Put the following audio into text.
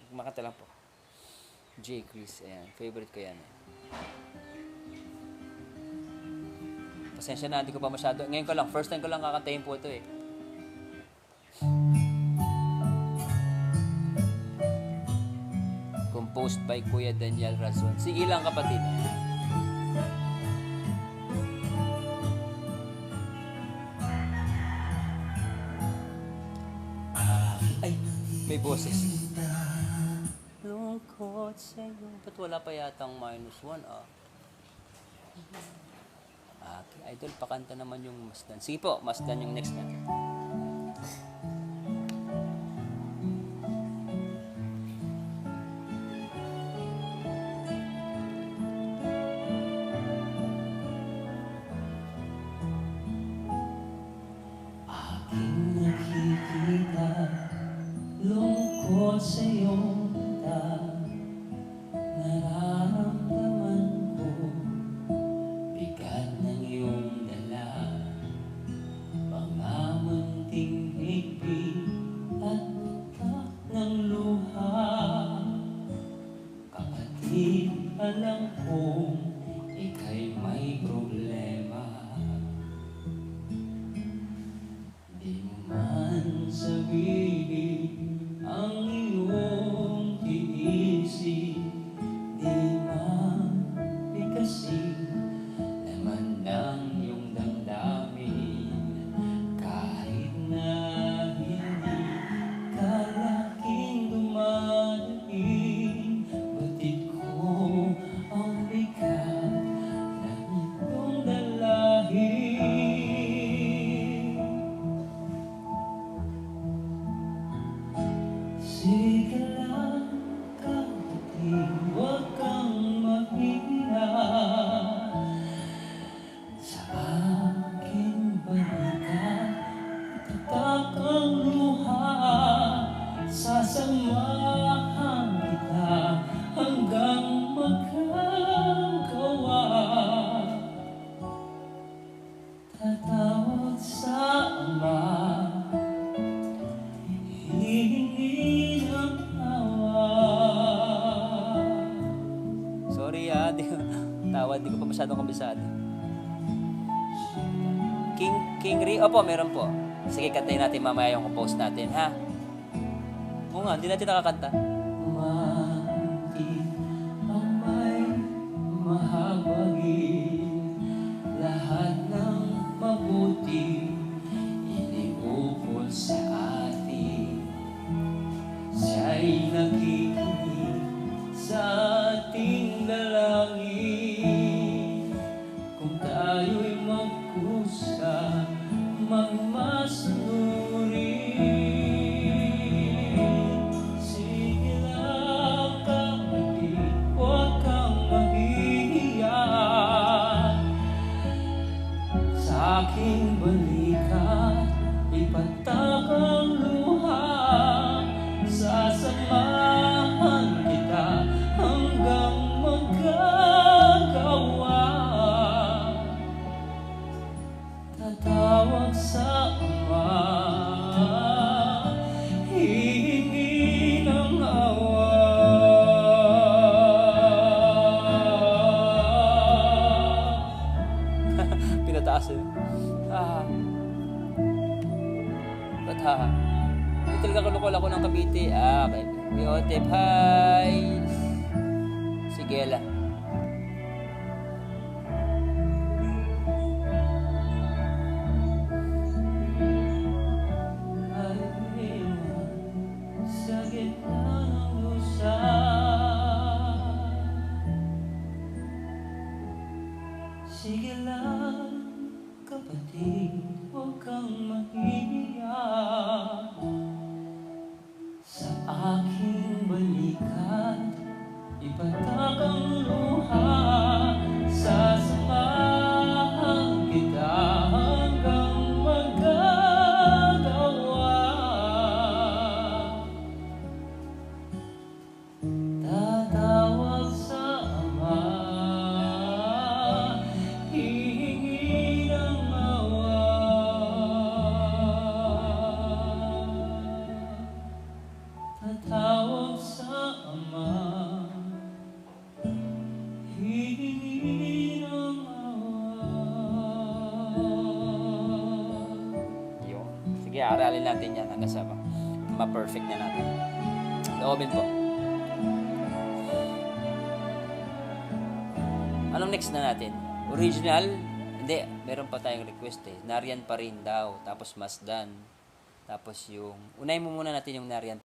Makanta lang po. J. Chris, ayan. Favorite ko yan. Pasensya na, hindi ko pa masyado. Ngayon ko lang, first time ko lang kakantayin po ito eh. Composed by Kuya Daniel Razon. Sige lang kapatid. Ay, may boses. Lungkot sa'yo. Ba't wala pa yatang -1 ah? Okay, idol, pakanta naman yung Masdan. Sige po, Masdan yung next natin. Lungkot sa iyong mata, nararamdaman ko bigat ng iyong dala, mga munting higpit at bitak ng luha. Kapatid, alam kong ika'y may problema, di mo man sabihin ang iyong tiisin, di man bigkasin laman ng iyong damdamin. Kahit na hindi kalaking dumadating, batid ko ang bigat ng iyong dalahin. Sige lang kapatid, huwag kang mahina, sa aking balikat tatak ang luha. Sasamahan kita hanggang magkagawa, tatawag sa Ama, hihingi ng awa. Sorry ah, tawad, di ko pa masyadong kabisado. King Ri, opo, meron po. Sige, kantayin natin mamaya yung compose natin, ha? Oo nga, hindi natin nakakanta. Manti ang may mahabagin, lahat ng mabuti iniukol sa atin. Siya'y nakikinig sa ating dalangin. Kung tayo'y magkusa, magmasunurin. Sige lang kapatid, huwag kang mahihiya, sa aking balikat ipatak ang luha. Sasamahan kita hanggang magkagawa, tatawag sa Ama, hihingi ng awa. Pinataas eh. Ba't ha? Hindi talaga kalukol ako ng Cavite. Okay. Biotep, hi! Sige lang. Sa gitna ng lusa, sige lang kapatid, huwag kang mahihiya, sa aking balikat ipatak ang luha. Sasamahan kita hanggang magagawa, tatawag sa Ama, hihingi ng awa. Tatawag sa Sige, aralin natin yan hanggang sa ma-perfect na natin. Loobin po. Anong next na natin? Original? Hindi, meron pa tayong request eh. Nariyan pa rin daw. Tapos Masdan. Tapos yung, unahin mo muna natin yung Nariyan